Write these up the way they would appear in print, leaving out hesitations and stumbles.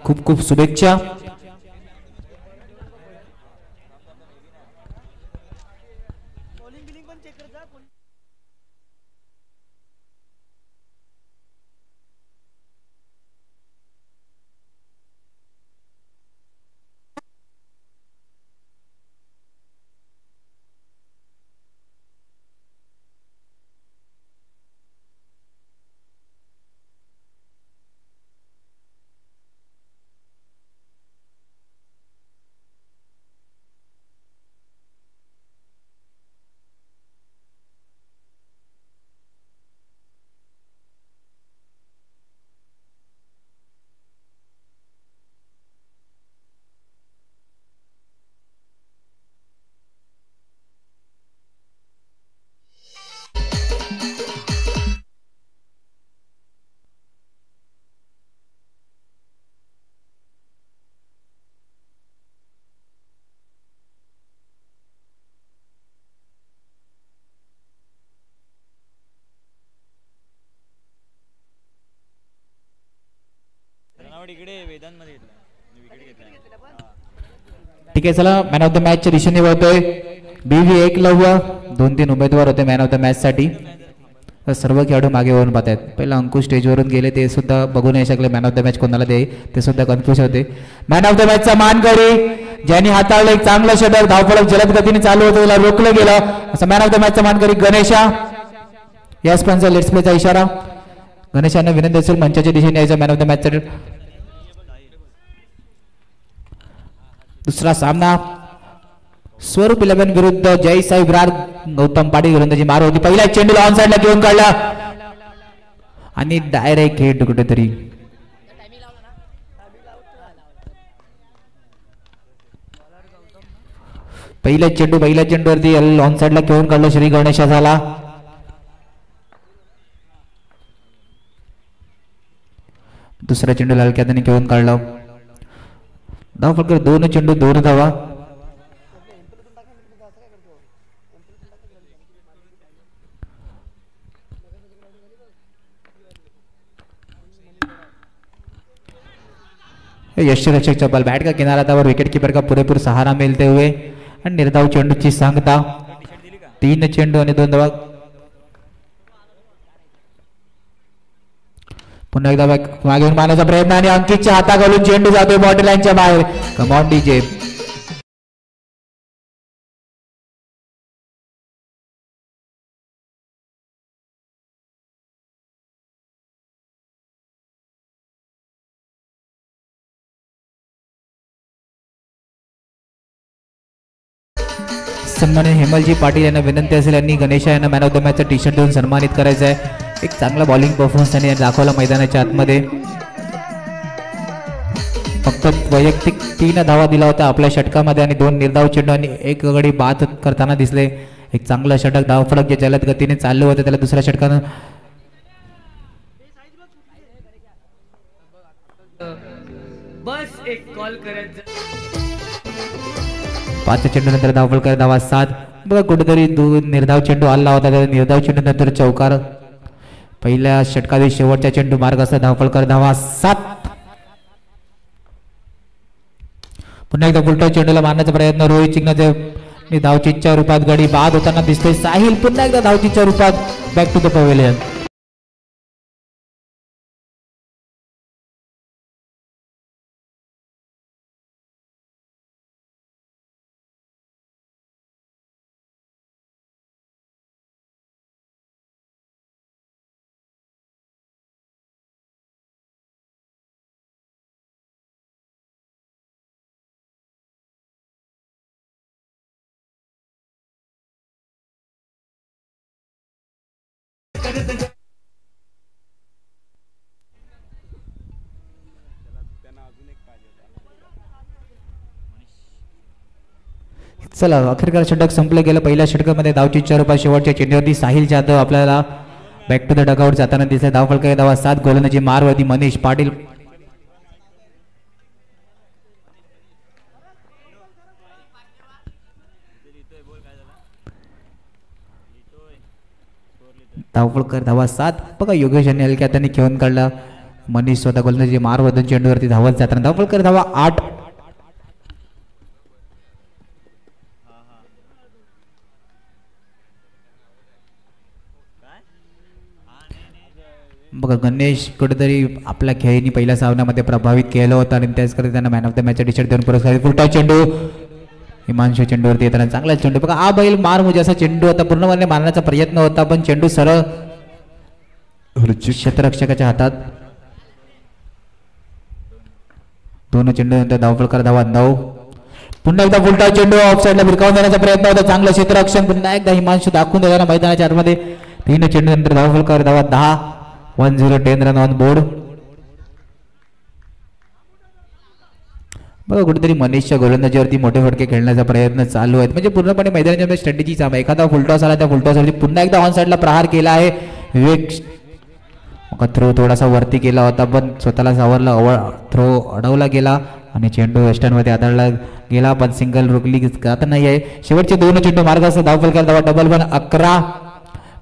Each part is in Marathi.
खूप खूप शुभेच्छा. ठीक आहे, चला मॅन ऑफ द मॅचच्या दिशेने वळतोय. BV एकलव्य 2-3 उमेदवार होते मॅन ऑफ द मॅच साठी. सर्व खेळाडू मागे वळून पाहत आहेत. पहिला अंकुश स्टेजवरून गेले, ते सुद्धा बघू नाही शकले मॅन ऑफ द मॅच कोणाला दे, ते सुद्धा कन्फ्युज होते. मॅन ऑफ द मॅचचा मानकरी ज्यांनी हाताळलं एक चांगलं षटक, धावफलक जलद गतीने चालू होतं, त्याला रोखलं गेलं, असं मॅन ऑफ द मॅचचा मानकरी गणेशा. या स्पॉन्सर लेट्स प्लेचा इशारा. गणेशांना विनंती असेल मंचाच्या दिशेने यायचं मॅन ऑफ द मॅचचा. दुसरा सामना स्वरूप 11 विरुद्ध जय साई विरार. गौतम पाटील गोलंदाजी मार होती. पहिल्या चेंडूला ऑन साइडला घेऊन काढला आणि डायरेक्ट हिट कुठेतरी. पहिल्या चेंडूवरती ऑन साइडला घेऊन काढलं श्री गणेशा झाला. दुसऱ्या चेंडूला हलक्या हाताने घेऊन काढलं. धाव फक्त 2 चेंडू 2 धावा. यष्टिरक्षक बॉल बैट का किनारा था और विकेट कीपर का पुरेपूर सहारा मिलते हुए निर्धाव चेंडूची सांगता. 3 चेंडू आणि 2 धावा. पुन्हा एकदा मागे मारण्याचा प्रयत्न आणि अंकितच्या हाताखालून चेंडू जातोय बॉटल लाईनच्या बाहेर. Come on DJ. सन्मान्य हेमलजी पाटील यांना विनंती असेल यांनी गणेशा यांना मॅन ऑफ द मॅचचा टी शर्ट देऊन सन्मानित करायचं आहे. एक चांगला बॉलिंग परफॉर्मन्स त्यांनी दाखवला मैदानाच्या आतमध्ये. फक्त वैयक्तिक 3 धावा दिला होता आपल्या षटकामध्ये आणि 2 निर्धाव चेंडू आणि 1 गडी बाद करताना दिसले. एक चांगला षटक, धावफलक जे जलद गतीने चालले होते त्याला दुसऱ्या षटकानं बस एक कॉल करत. 5 चेंडू नंतर धावफलक धावा 7. बघा कुठेतरी निर्धाव चेंडू आला होता, त्या निर्धाव चेंडू नंतर चौकार. पहिल्या षटकातील शेवटच्या चेंडू मार्ग असता धावफलक धावा 7. पुन्हा एकदा उलटा चेंडूला मारण्याचा प्रयत्न रोहित चिंगणाचे धावचीच्या रूपात गडी बाद होताना दिसतोय. साहिल पुन्हा एकदा धावचीच्या रूपात बॅक टू द पवेलियन. चला अखेरकार षटक संपले गेलं. पहिल्या षटकामध्ये धावचीच्या रूपात शेवटच्या चेंडूवरती साहिल जाधव आपल्याला बॅक टू द डगआउट जाताना दिसले. धावफलक धावा 7. गोलंदाजी मारवती मनीष पाटील. धावफलक धावा 7. बघा योगेश यांनी हलक्या हाताने खेळून काढला मनीष स्वतः गोलंदाजी मारवधून चेंडूवरती धावत जाताना धावफलक धावा 8. बघा गणेश कुठेतरी आपल्या खेळीने पहिल्या सामन्यामध्ये प्रभावित केलं होतं आणि त्याच करता त्यांना man of the match T shirt देऊन पुरस्कार. फुलटॉस चेंडू हिमांशू चेंडूवरती येताना चांगला चेंडू. बघा हा बैल मार म्हणजे असा चेंडू होता पूर्णपणे मारण्याचा प्रयत्न होता पण चेंडू सरळ क्षेत्ररक्षकाच्या हातात. दोन चेंडू नंतर धावफलक धावा 9. पुन्हा एकदा फुलटॉस चेंडू ऑफ साईडला भिरकावून देण्याचा प्रयत्न होता. चांगलं क्षेत्ररक्षण पुन्हा एकदा हिमांशू दाखवून देताना मैदानाच्या आतमध्ये 3 चेंडू नंतर धावफलक धावा 10. 1-0 रन ऑन बोर्ड. बघा कुठेतरी मनीषच्या गोलंदाजीवरती मोठे फटके खेळण्याचा प्रयत्न चालू आहेत म्हणजे पूर्णपणे मैदानाच्या स्ट्रॅटेजी चालू. एखादा फुलटॉस आला त्या फुलटॉसवरती पुन्हा एकदा ऑन साईडला प्रहार केला आहे. विवेक थ्रो थोडासा वरती केला होता पण स्वतःला सावरला. थ्रो अडवला गेला आणि चेंडू वेस्टर्नमध्ये आदळला गेला पण सिंगल रोखली जात नाही आहे. शेवटचे 2 चेंडू मार्गाचा धावफलक धावा डबल 11.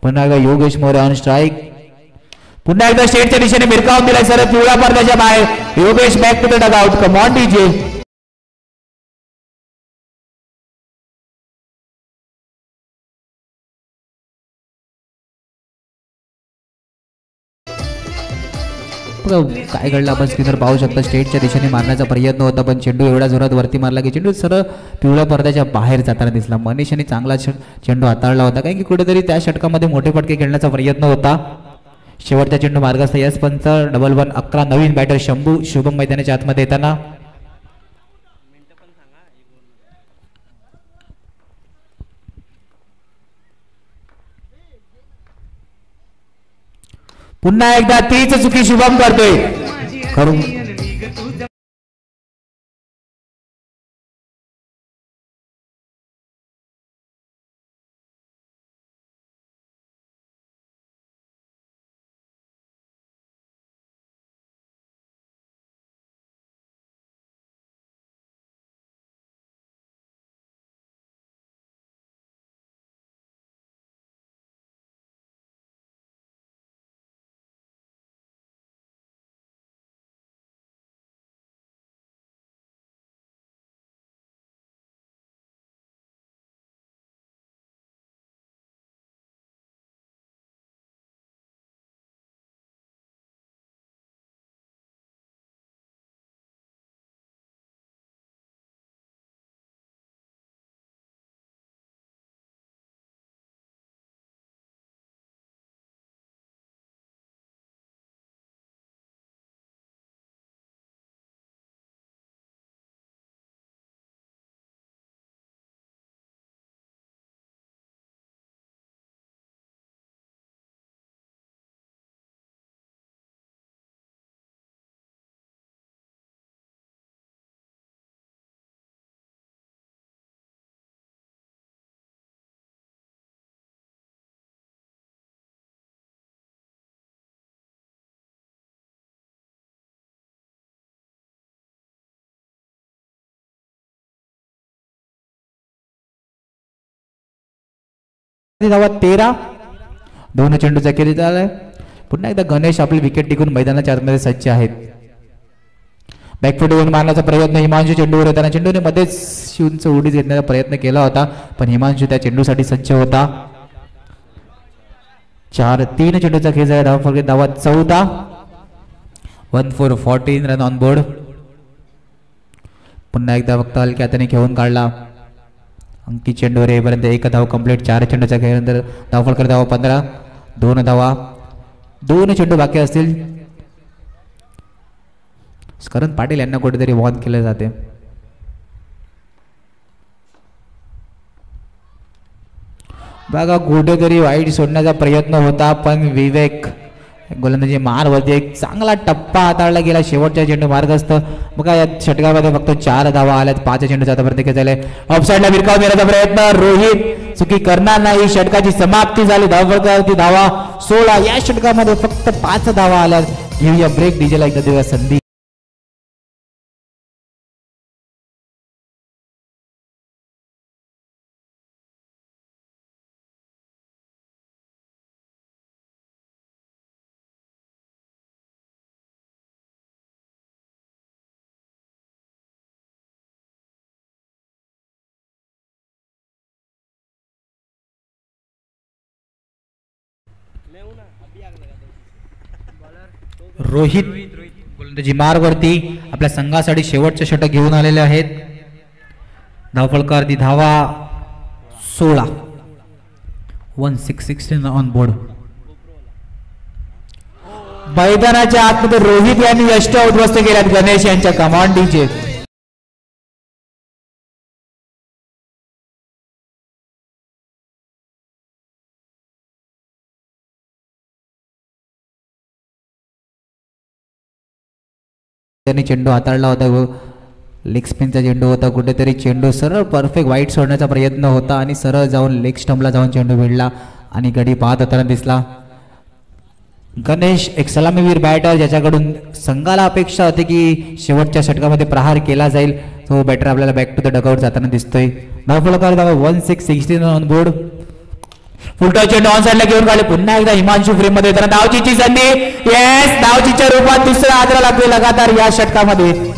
पुन्हा एकदा योगेश मोरे ऑन स्ट्राईक. पुन्हा एकदा स्टेटच्या दिशेने भिरकावून दिलाय सर पिवळ्या पडद्याच्या बाहेर. Yogesh back to the dugout. Come on DJ. काय घडलं आपण स्क्रीनवर पाहू शकता. स्टेटच्या दिशेने मारण्याचा प्रयत्न होता पण चेंडू एवढ्या जोरात वरती मारला की चेंडू सरळ पिवळ्या पडद्याच्या बाहेर जाताना दिसला. मनीषाने चांगला चेंडू हाताळला होता कारण की कुठेतरी त्या षटकामध्ये मोठे फटके खेळण्याचा प्रयत्न होता. शेवटचा चेंडू मार्गाचा यस पंच. डबल 11. नवीन बॅटर शंभू शुभम मैदानाच्या आतमध्ये येताना पुन्हा एकदा तीच चुकी शुभम करतोय. करून धावा 13. 2 चेंडूचा खेळ झालाय. पुन्हा एकदा गणेश आपली विकेट टिकून मैदानाच्या आतमध्ये सज्ज आहेत. बॅकफुट येऊन मारण्याचा प्रयत्न हिमांशू चेंडूवर येताना चेंडूने मध्येच उंच उडी घेण्याचा प्रयत्न केला होता पण हिमांशू त्या चेंडूसाठी सज्ज होता. 3 चेंडूचा खेळ झाला. धावफलक धावा 14. 14 रन ऑन बोर्ड. पुन्हा एकदा फक्त हलक्या हाताने खेळून काढला. अंकित चेंडूवर येईपर्यंत 1 धाव कंप्लीट. 4 चेंडूच्या खेळानंतर धावफलक धावा 15. 2 धावा. 2 चेंडू बाकी असतील. स्करन पाटील यांना कुठेतरी वॉर्न केले जाते. बघा कुठेतरी वाईट सोडण्याचा प्रयत्न होता पण विवेक गोलंदाजी मारवरती एक चांगला टप्पा हाताळला गेला. शेवटच्या चेंडू मार्गस्थ. बघा या षटकामध्ये फक्त 4 धावा आल्यात. 5 चेंडूचा आतापर्यंत झाले. ऑफसाईडला भिरकाव देण्याचा प्रयत्न. रोहित चुकी करणार नाही. षटकाची समाप्ती झाली. धावफलकावरती धावा 16. या षटकामध्ये फक्त 5 धावा आल्यात. घेऊया ब्रेक. डीजेला एकदा देऊया संधी. रोहित गोलंदाजी मार्गवरती आपल्या संघासाठी शेवटचे षटक घेऊन आलेले आहेत. धावफलकार दी धावा 16. 16 ऑन बोर्ड. मैदानाच्या आतमध्ये रोहित यांनी यष्टी उद्ध्वस्त केल्यात गणेश यांच्या कमांडीचे. त्यांनी चेंडू हाताळला होता व लेग स्पिनचा चेंडू होता. कुठेतरी चेंडू सरळ परफेक्ट वाईट सोडण्याचा प्रयत्न होता आणि सरळ जाऊन लेग स्टंपला जाऊन चेंडू भिडला आणि गडी पाहत होताना दिसला. गणेश एक सलामीवीर बॅटर ज्याच्याकडून संघाला अपेक्षा होती की शेवटच्या षटकामध्ये प्रहार केला जाईल. तो बॅटर आपल्याला बॅक टू द डगआउट जाताना दिसतोय. धावफलकार 16 ऑन बोर्ड. फुलटॉस चेंडू ऑन साइडला घेऊन काढले. पुन्हा एकदा हिमांशू फ्रेम मध्ये येताना धावचीची संधी. येस, धावचीच्या रूपात दुसरा आदरा लागले लगातार या षटकामध्ये.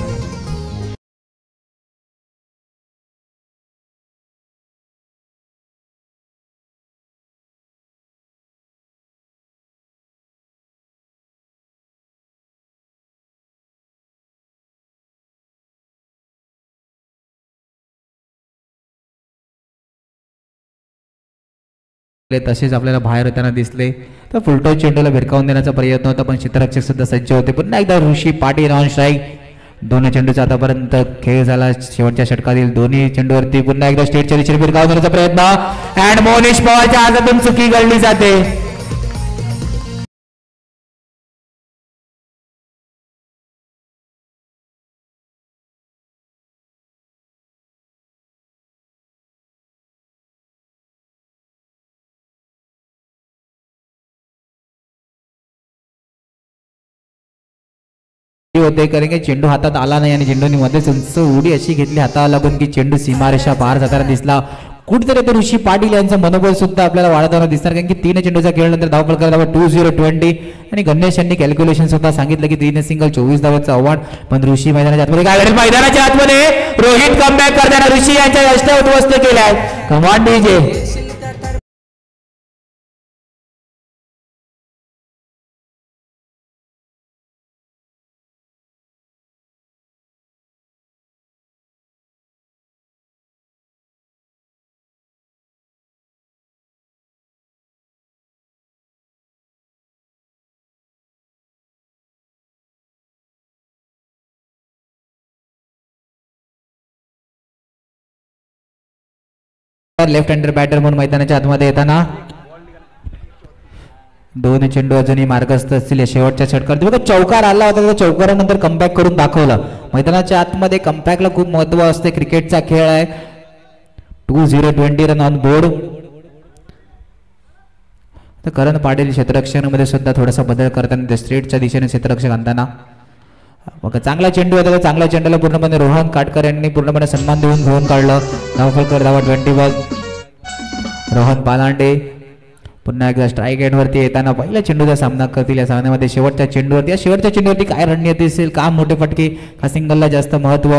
तसेच आपल्याला बाहेर येताना दिसले. तर फुलटॉस चेंडूला भिरकावून देण्याचा प्रयत्न होता पण क्षेत्ररक्षक सुद्धा सज्ज होते. पुन्हा एकदा ऋषी पाटील ऑन स्ट्राईक. दोन्ही चेंडूचा आतापर्यंत खेळ झाला शेवटच्या षटकातील दोन्ही चेंडूवरती. पुन्हा एकदा स्टेटच्या दिशेने भिरकावून देण्याचा प्रयत्न अँड मोनिश पवारच्या हातातून चुकी घडली जाते. होते कारण की चेंडू हातात आला नाही आणि चेंडूनी मध्येच उंच उडी अशी घेतली हाताला लागून की चेंडू सीमारेषा पार जाताना दिसला. कुठेतरी तो ऋषी पाटील यांचं मनोबल सुद्धा आपल्याला वाढताना दिसणार कारण की 3 चेंडूचा खेळ नंतर धावफलकार धावा 20-20 आणि गणेश यांनी कॅल्क्युलेशन सुद्धा सांगितलं की 3 सिंगल 24 धावांचं आव्हान. पण ऋषी मैदानाच्या आतमध्ये काय घडेल? मैदानाच्या आतमध्ये रोहित कमबॅक करताना ऋषी यांच्या यष्ट्या उद्ध्वस्त केल्या. Command DJ left hander batter म्हणून मैदानाच्या आतमध्ये येताना 2 चेंडू अजूनही मार्गस्थ असतील या शेवटच्या षटकात. बघा चौकार आला होता, चौकारानंतर कमबॅक करून दाखवला. मैदानाच्या आतमध्ये कमबॅकला खूप महत्व असते. क्रिकेटचा खेळ आहे. 20-20 रन ऑन बोर्ड. तर करण पाटील क्षेत्ररक्षणामध्ये सुद्धा थोडासा बदल करताना स्ट्रेटच्या दिशेने क्षेत्ररक्षक आणताना बघा चांगला चेंडू होता. चांगल्या चेंडूला पूर्णपणे रोहन काटकर यांनी पूर्णपणे सन्मान देऊन घेऊन काढलं. धावफलकार धावा 21. रोहन पालांडे पुन्हा एकदा स्ट्राईक एंडवरती येताना पहिल्या चेंडूचा सामना करतील या सामन्यामध्ये. शेवटच्या चेंडूवरती या शेवटच्या चेंडूवरती काय रणनीती असेल? का मोठे फटके? का सिंगलला जास्त महत्व?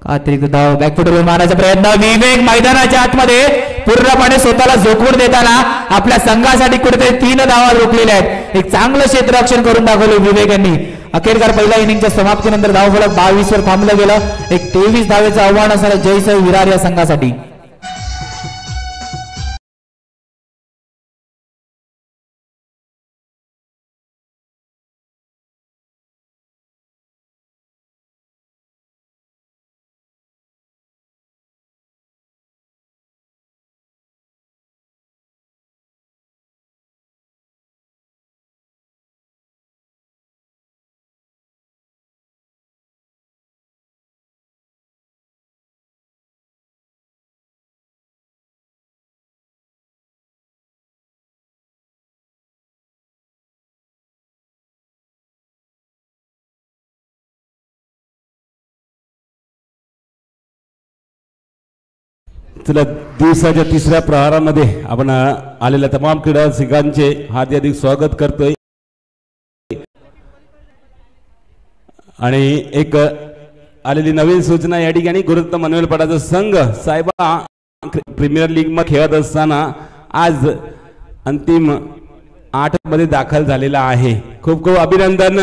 का अतिरिक्त धाव? बॅकफुटवर मारण्याचा प्रयत्न. विवेक मैदानाच्या आतमध्ये पूर्णपणे स्वतःला झोकवून देताना आपल्या संघासाठी कुठेतरी 3 धावा रोखलेल्या आहेत. एक चांगलं क्षेत्ररक्षण करून दाखवलं विवेक यांनी. अखेरकार पहिल्या इनिंगच्या समाप्तीनंतर धावफलक 22 वर थांबलं गेलं. एक 23 धावेचं आव्हान असणारा जयसाई विरार या संघासाठी. चला दिवसाच्या 3ऱ्या प्रहारामध्ये आपण आलेल्या तमाम क्रीडा रसिकांचे हार्दिक स्वागत करतोय. आणि एक आलेली नवीन सूचना या ठिकाणी गुरुत्तम मनवेलपाडाचा संघ साहेबा प्रीमियर लीग मध्ये खेळत असताना आज अंतिम 8 मध्ये दाखल झालेला आहे. खूप खूप अभिनंदन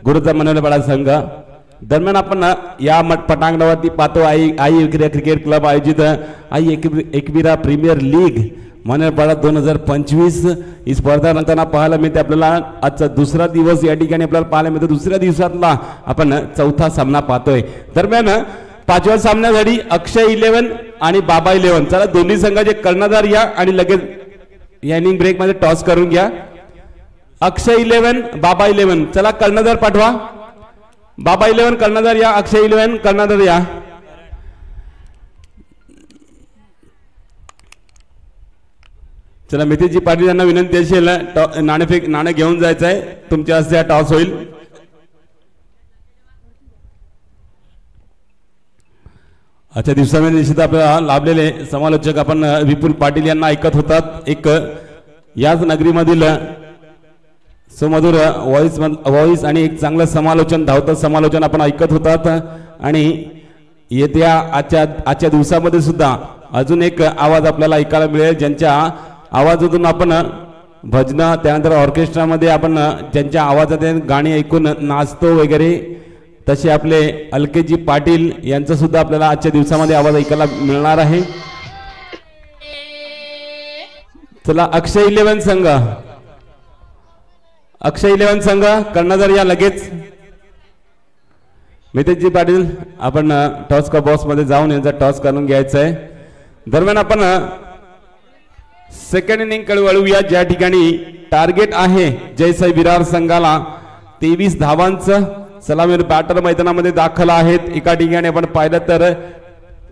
गुरुचा मनोरबाळा संघ. दरम्यान आपण या पटांगणावरती पाहतो आई क्रिकेट क्लब आयोजित आई एकविरा प्रीमियर लीग मनोरबाळा 2025 ही स्पर्धा रंगताना पाहायला मिळते आपल्याला. आजचा दुसरा दिवस या ठिकाणी आपल्याला पाहायला मिळतो. दुसऱ्या दिवसातला आपण चौथा सामना पाहतोय. दरम्यान 5व्या सामन्यासाठी अक्षय 11 आणि बाबा 11. चला दोन्ही संघाचे कर्णधार या आणि लगेच या इनिंग ब्रेक मध्ये टॉस करून घ्या. अक्षय 11 बाबा 11. चला कर्णधार पाठवा. बाबा 11 कर्णधार या. अक्षय 11 कर्णधार या. चला मितेशजी पाटील यांना विनंती असेल नाणं घेऊन जायचं आहे. तुमच्या हस्ते हा टॉस होईल. आजच्या दिवसामध्ये निश्चित आपल्याला लाभलेले समालोचक आपण विपुल पाटील यांना ऐकत होतात. एक याच नगरीमधील सुमधुर व्हॉइस आणि एक चांगलं समालोचन धावतं समालोचन आपण ऐकत होतात. आणि येत्या आजच्या दिवसामध्ये सुद्धा अजून एक आवाज आपल्याला ऐकायला मिळेल ज्यांच्या आवाजातून आपण भजन त्यानंतर ऑर्केस्ट्रामध्ये आपण ज्यांच्या आवाजात गाणी ऐकून नाचतो वगैरे तसे आपले अलकेजी पाटील यांचा सुद्धा आपल्याला आजच्या दिवसामध्ये आवाज ऐकायला मिळणार आहे. चला अक्षय 11 संघ अक्षय 11 संघ कर्णधार या लगेच. मितेशजी पाटील आपण टॉस का बॉक्स मध्ये जाऊन यांचा टॉस करून घ्यायचा आहे. दरम्यान आपण सेकंड इनिंग कडे वळूया ज्या ठिकाणी टार्गेट आहे जयसाई विरार संघाला 23 धावांचं. सलामीर बॅटर मैदानामध्ये दाखल आहेत. एका ठिकाणी आपण पाहिलं तर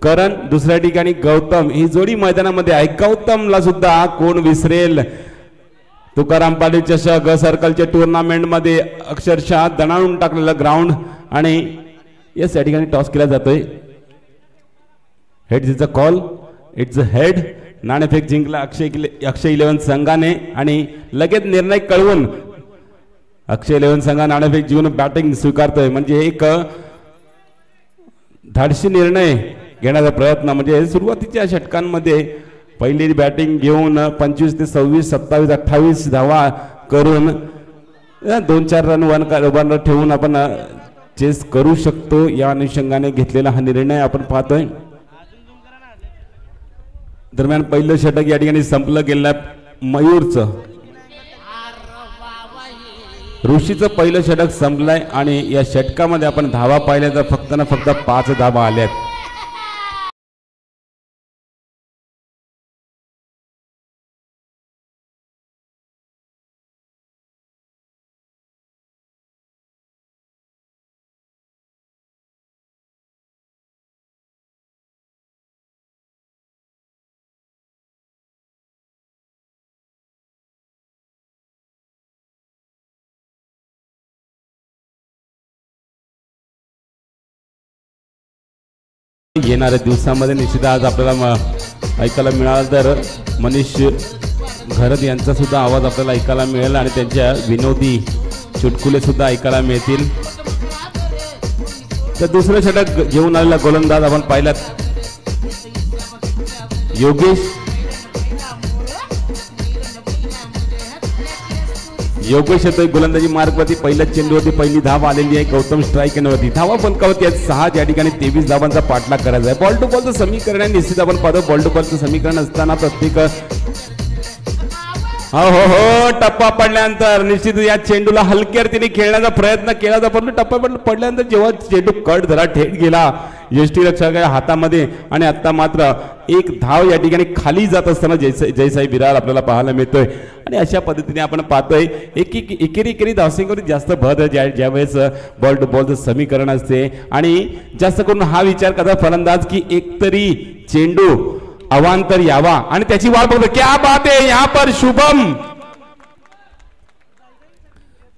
करण दुसऱ्या ठिकाणी गौतम ही जोडी मैदानामध्ये आहे. गौतमला सुद्धा कोण विसरेल. तुकाराम पाटील चषक सर्कलच्या टुर्नामेंट मध्ये अक्षरशः दणाणून टाकलेलं ग्राउंड आणि या ठिकाणी टॉस केला जातोय. Head is a call. It's a head. नाणेफेक जिंकला अक्षय 11 संघाने आणि लगेच निर्णय कळवून अक्षय 11 संघा नाणेफेक जिंकून बॅटिंग स्वीकारतोय. म्हणजे एक धाडसी निर्णय घेण्याचा प्रयत्न. म्हणजे सुरुवातीच्या षटकांमध्ये पहिली बॅटिंग घेऊन 25 ते 26 27 28 धावा करून 2-4 रन ठेवून आपण चेस करू शकतो. या अनुषंगाने घेतलेला हा निर्णय आपण पाहतोय. दरम्यान पहिलं षटक या ठिकाणी संपलं गेलं मयूरचं. ऋषीचं पहिलं षटक संपलंय आणि या षटकामध्ये आपण धावा पाहिल्या तर फक्त ना फक्त 5 धावा आल्यात. येणाऱ्या दिवसामध्ये निश्चित आज आपल्याला ऐकायला मिळाला तर मनीष घरत यांचा सुद्धा आवाज आपल्याला ऐकायला मिळेल आणि त्यांच्या विनोदी चुटकुले सुद्धा ऐकायला मिळतील. तर दुसरं षटक घेऊन आलेला गोलंदाज आपण पाहिलात योगेश येतोय गोलंदाजी मार्गवरती. पहिल्या चेंडूवरती पहिली धाव आलेली आहे. गौतम स्ट्राईक वरती धावा फलकावरती आहेत 6. या ठिकाणी 23 धावांचा पाठलाग करायचा आहे. बॉल टू बॉलचं समीकरण आहे. निश्चित आपण पाहतो बॉल टू बॉलचं समीकरण असताना प्रत्येक हो टप्पा पडल्यानंतर निश्चित या चेंडूला हलक्या रीतीने खेळण्याचा प्रयत्न केला जातो. परंतु टप्पा पडल्यानंतर जेव्हा चेंडू कट धरा थेट गेला यष्टीरक्षकाच्या हातामध्ये आणि आता मात्र एक धाव या ठिकाणी खाली जात असताना जयसाई विरार आपल्याला पाहायला मिळतोय. आणि अशा पद्धतीने आपण पाहतोय एकेरी धावसंख्येवर जास्त भर ज्यावेळेस बॉल टू बॉलचं समीकरण असते आणि जास्त करून हा विचार करतात फलंदाज की एकतरी चेंडू अवांतर यावा आणि त्याची वाट बघतो. क्या बात आहे यहाँ पर शुभम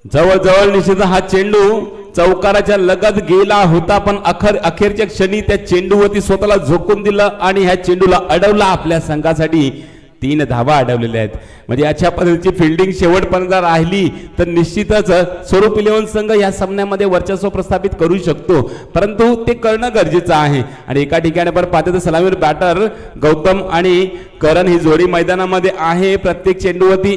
जवळ निश्चित हा चेंडू चौकाराच्या लगत गेला होता पण अखेरच्या क्षणी त्या चेंडूवरती स्वतःला झोकून दिलं आणि ह्या चेंडूला अडवला. आपल्या संघासाठी 3 धावा अडवलेल्या आहेत. म्हणजे अशा पद्धतीची फिल्डिंग शेवटपर्यंत राहिली तर निश्चितच स्वरूप 11 संघ या सामन्यामध्ये वर्चस्व प्रस्थापित करू शकतो. परंतु ते करणं गरजेचं आहे. आणि एका ठिकाणी आपण पाहतो तर सलामीर बॅटर गौतम आणि करण ही जोडी मैदानामध्ये आहे. प्रत्येक चेंडूवरती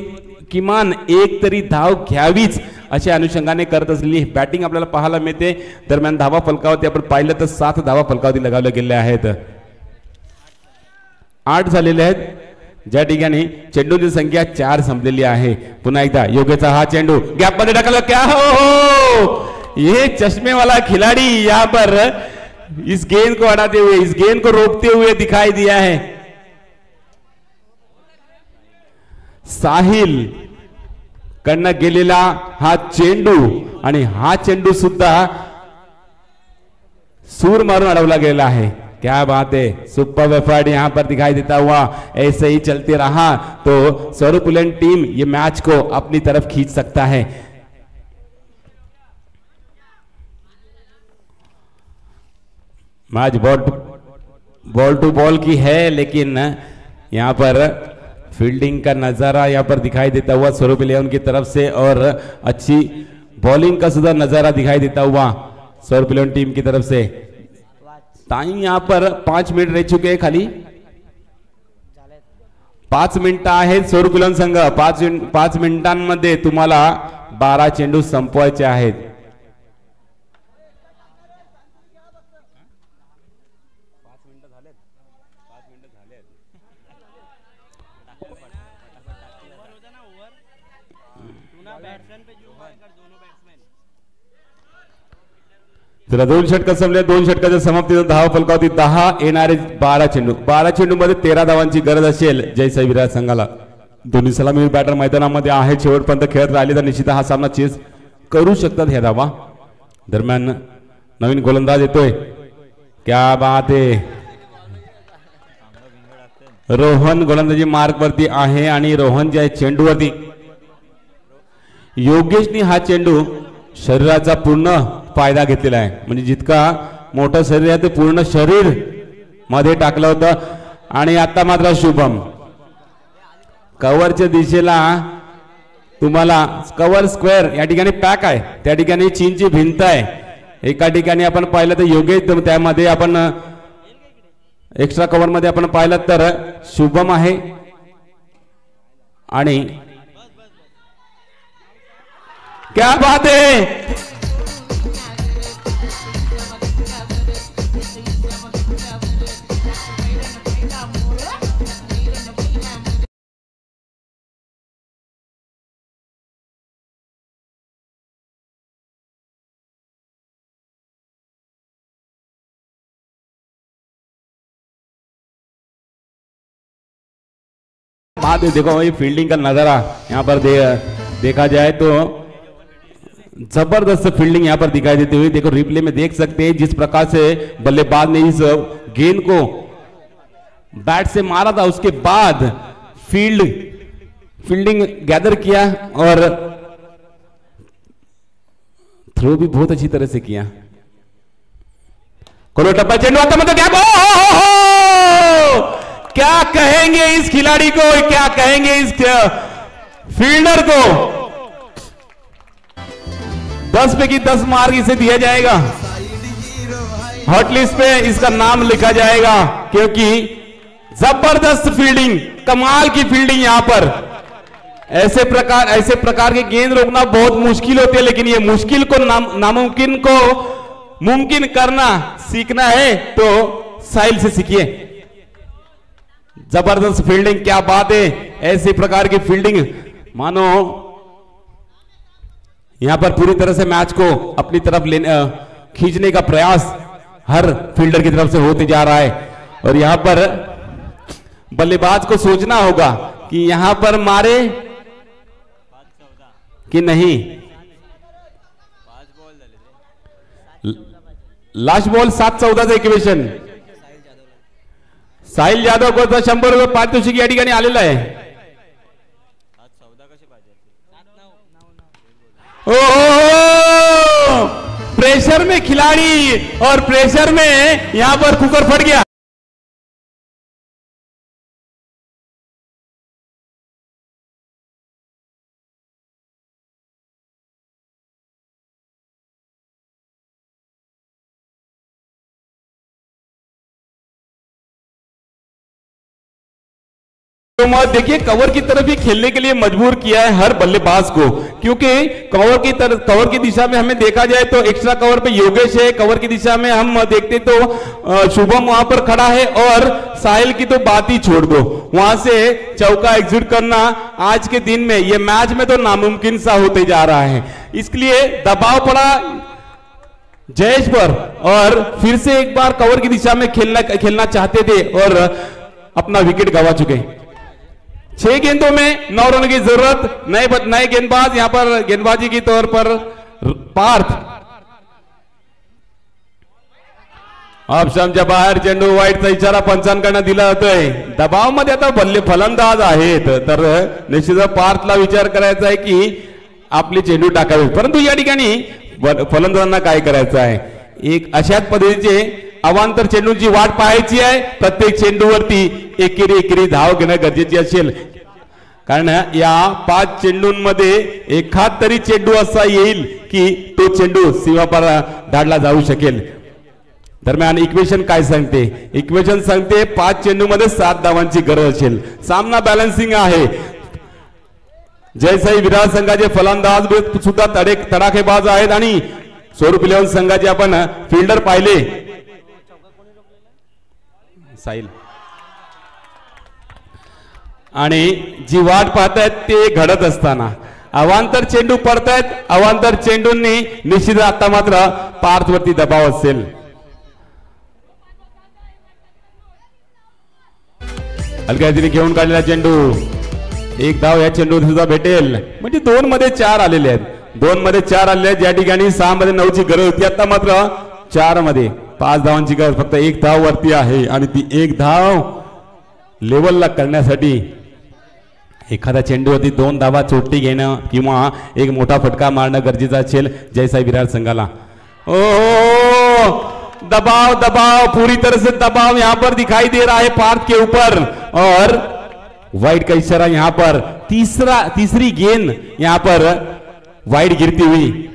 किमान एक तरी धाव घ्यावीच अशा अनुषंगाने करत असलेली बॅटिंग आपल्याला पाहायला मिळते. दरम्यान धावा फलकावरती आपण पाहिलं तर 7 धावा फलकावरती लगावल्या गेल्या आहेत. 8 झालेले आहेत, ज्या ठिकाणी चेंडूची संख्या 4 संपलेली आहे. पुन्हा एकदा योगेचा हा चेंडू गॅप मध्ये टाकला. क्या हो, ये चश्मे वाला खिलाड़ी यहाँ पर इस गेंद को हटाते हुए, इस गेंद को रोकते हुए दिखाई दिया है. साहिल कडनं गेलेला हा चेंडू आणि हा चेंडू सुद्धा सूर मारून अडवला गेला आहे. क्या बात है, सुपर एफर्ट यहां पर दिखाई देता हुआ. ऐसे ही चलते रहा तो स्वरूपुलन टीम ये मैच को अपनी तरफ खींच सकता है. मैच बॉल टू बॉल की है, लेकिन यहां पर फील्डिंग का नजारा यहां पर दिखाई देता हुआ स्वरूप इलेवन की तरफ से, और अच्छी बॉलिंग का सुधा नजारा दिखाई देता हुआ स्वरूप इलेवन टीम की तरफ से. टाइम यहां पर 5 मिनिट रह चुके हैं. खाली 5 मिनिटं आहेत स्वरूप इलेवन संघ. 5 मिनिटांमध्ये तुम्हाला 12 चेंडू संपवायचे आहेत. चला 2 षटक संपले. 2 षटकाच्या समाप्तीनंतर धावा फलकावरती 10 येणारे 12 चेंडू. 12 चेंडू मध्ये 13 धावांची गरज असेल जयसाई विराट संघाला. दोन्ही सलामी बॅटर मैदानामध्ये आहे. शेवटपर्यंत खेळत राहिले तर निश्चित हा सामना चेस करू शकतात ह्या धावा. दरम्यान नवीन गोलंदाज येतोय. क्या बात आहे, रोहन गोलंदाजी मार्क वरती आहे आणि रोहन जे आहे चेंडूवरती. योगेशनी हा चेंडू शरीराचा पूर्ण फायदा घेतलेला आहे. म्हणजे जितका मोठं शरीर आहे ते पूर्ण शरीर मध्ये टाकलं होतं. आणि आता मात्र शुभम कव्हरच्या दिशेला तुम्हाला कव्हर स्क्वेअर या ठिकाणी पॅक आहे, त्या ठिकाणी चीनची भिंत आहे. एका ठिकाणी आपण पाहिलं तर योगेश, त्यामध्ये आपण एक्स्ट्रा कव्हर मध्ये आपण पाहिलं तर शुभम आहे. आणि क्या बात है, देखो ये फील्डिंग का नजारा यहाँ पर देखा जाए तो जबरदस्त फील्डिंग यहाँ पर दिखाई देती हुई. देखो रिप्ले में देख सकते हैं जिस प्रकार से बल्लेबाज ने इस गेंद को बैट से मारा था, उसके बाद फील्डिंग गैदर किया और थ्रो भी बहुत अच्छी तरह से किया. कोलो टप्पा चेंडू आता मतलब क्या कहेंगे इस खिलाड़ी को, क्या कहेंगे इस फील्डर को. 10 में की 10 मार्क इसे दिया जाएगा. हॉट लिस्ट पे इसका नाम लिखा जाएगा, क्योंकि जबरदस्त फील्डिंग, कमाल की फील्डिंग. यहां पर ऐसे प्रकार के गेंद रोकना बहुत मुश्किल होते हैं, लेकिन ये मुश्किल को नामुमकिन को मुमकिन करना सीखना है तो साहिल से सीखिए. जबरदस्त फील्डिंग, क्या बात है. ऐसे प्रकार की फील्डिंग मानो यहां पर पूरी तरह से मैच को अपनी तरफ खींचने का प्रयास हर फील्डर की तरफ से होते जा रहा है. और यहां पर बल्लेबाज को सोचना होगा कि यहां पर मारे कि नहीं. Last ball 7-14 equation. Sahil Jadhav को 100 रुपये पारितोषिक या ठिकाणी आलेलं आहे. ओह, प्रेशर में खिलाड़ी और प्रेशर में यहां पर कुकर फट गया. देखिए कवर की तरफ ही खेलने के लिए मजबूर किया है हर बल्लेबाज को, क्योंकि कवर की दिशा में हमें देखा जाए तो एक्स्ट्रा कवर पे योगेश है, कवर की दिशा में हम देखते तो शुभम वहां पर खड़ा है, और साहिल की तो बात ही छोड़ दो, वहां से चौका एग्जिट करना आज के दिन में ये मैच में तो नामुमकिन सा होते जा रहा है। इसके लिए दबाव पड़ा जयेश पर, और फिर से एक बार कवर की दिशा में खेलना चाहते थे और अपना विकेट गंवा चुके। 6 गेंदों में 9 रन की जरूरत। नए गेंदबाज यहां पर गेंदबाजी के तौर पर पार्थ। ऑप्शनच्या बाहेर चेंडू वाईटचा इशारा पंचांकडनं दिला जातोय। दबावामध्ये आता फलंदाज आहेत, तर निश्चितच पार्थला विचार करायचा आहे की आपली चेंडू टाकावी, परंतु या ठिकाणी फलंदाजांना काय करायचं आहे, एक अशाच पद्धतीचे अवांतर चेंडूंची वाट पाहायची आहे। प्रत्येक चेंडूवरती एकेरी धाव घेणं गरजेची असेल, कारण या 5 चेंडूंमध्ये एखाद तरी चेंडू असा येईल की तो चेंडू सीमापार धाडला जाऊ शकेल। दरम्यान इक्वेशन काय सांगते, इक्वेशन सांगते 5 चेंडूमध्ये 7 धावांची गरज असेल। सामना बॅलन्सिंग आहे। जयसाई विरार संघाचे फलंदाज सुद्धा तडाखेबाज आहेत, आणि स्वरूप इलेव्हन संघाचे आपण फिल्डर पाहिले साहिल, आणि जी वाट पाहतायत ते घडत असताना अवांतर चेंडू पडतायत। अवांतर चेंडूंनी निश्चित आता मात्र पार्थवरती दबाव असेल। हलक्यातीने घेऊन काढलेला चेंडू, एक धाव या चेंडू सुद्धा भेटेल, म्हणजे 2 मध्ये 4 आलेले आहेत। 2 मध्ये 4 आलेले आहेत, ज्या ठिकाणी 6 मध्ये 9 ची गरज होती, आता मात्र 4 मध्ये 5 धावांची गरज। फक्त 1 धाव वरती आहे, आणि ती 1 धाव लेवलला करण्यासाठी एखाद्या चेंडूवरती 2 धावा चोटी घेणं किंवा एक मोठा फटका मारणं गरजेचं असेल जयसाई विरार संघाला। दबाव दबाव पूरी तरह से दबाव यहां पर दिखाई दे रहा है पार्थ के ऊपर, और वाइड का इशारा यहां पर। तीसरी गेंद यहां पर वाइड गिरती हुई।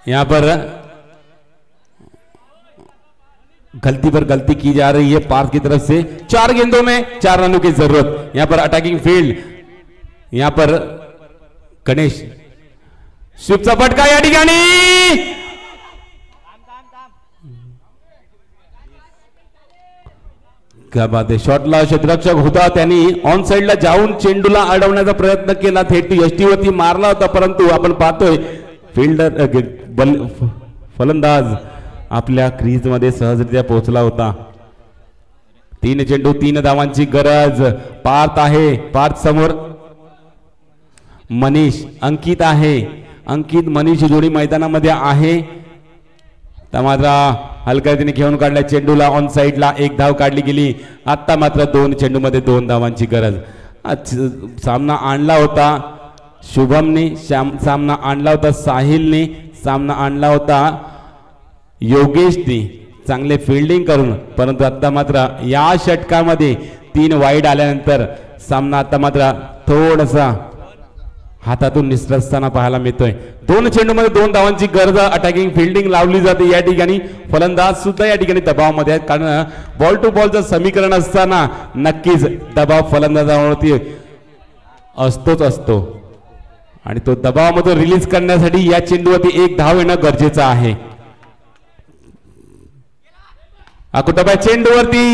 यहां पर गलती पर गलती की जा रही है पार्थ की तरफ से। 4 गेंदों में 4 रनों की जरूरत। यहां पर अटैकिंग फील्ड, यहां पर गणेश स्वीपचा फटका या ठिकाणी, क्या बात आहे। शॉटला क्षेत्ररक्षक होता, त्यांनी ऑन साइडला जाऊन चेंडूला अडवण्याचा प्रयत्न केला, थेट यष्टीवरती मारला होता, परंतु आपण पाहतोय फिल्डर फलंदाज आपल्या क्रीज मध्ये सहजरित्या पोहोचला होता। 3 चेंडू 3 धावांची गरज। पार्थ आहे, पार्थ समोर मनीष, अंकित आहे, अंकित मनीष जोडी मैदानामध्ये आहे। मात्र हलक्याने घेऊन काढल्या चेंडूला ऑन साइडला 1 धाव काढली गेली। आता मात्र 2 चेंडूमध्ये 2 धावांची गरज। सामना आणला होता शुभमने, सामना आणला होता साहिलने, सामना आणला होता योगेशने चांगले फिल्डिंग करून, परंतु आता मात्र या षटकामध्ये 3 वाईड आल्यानंतर सामना आता मात्र थोडासा हातातून निसरताना पाहायला मिळतोय। 2 चेंडूमध्ये 2 धावांची गरज। अटॅकिंग फिल्डिंग लावली जाते या ठिकाणी। फलंदाज सुद्धा या ठिकाणी दबावामध्ये आहेत, कारण बॉल टू बॉलचं समीकरण असताना नक्कीच दबाव फलंदाजावरती असतोच असतो, आणि तो दबावामधून रिलीज करण्यासाठी या चेंडूवरती 1 धाव येणं गरजेचं आहे। अकुटबा चेंडूवरती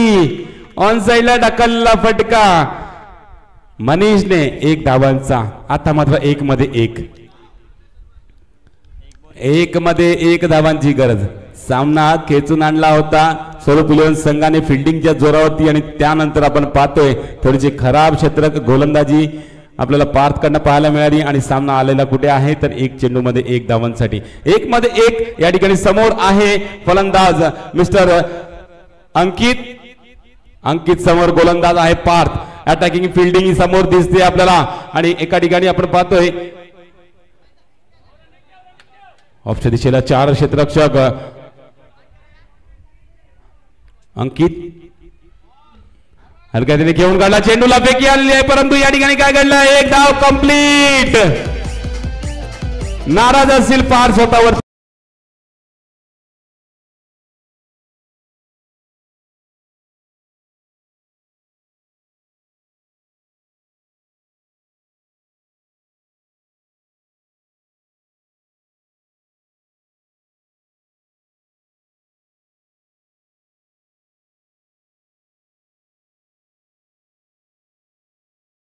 ऑन साइडला ढकलला फटका मनीषने 1 धावांचा। आता मात्र 1 मध्ये 1 धावांची गरज। सामना खेचून आणला होता स्वरूप इलेव्हन संघाने फिल्डिंगच्या जोरावरती, आणि त्यानंतर आपण पाहतोय थोडीशी खराब क्षेत्ररक्षक गोलंदाजी आपल्याला पार्थकडनं पाहायला मिळाली, आणि सामना आलेला कुठे आहे तर 1 चेंडूमध्ये 1 धावांसाठी। 1 मध्ये 1 या ठिकाणी समोर आहे फलंदाज मिस्टर अंकित। अंकित समोर गोलंदाज आहे पार्थ। अटॅकिंग फिल्डिंग समोर दिसते आपल्याला, आणि एका ठिकाणी आपण पाहतोय ऑफच्या दिशेला 4 क्षेत्ररक्षक। अंकित हलक्याने घेऊन काढला, चेंडूला फेकी आलेली आहे, परंतु या ठिकाणी काय घडलं, 1 धाव कंप्लीट। नाराज असतील फार स्वतःवर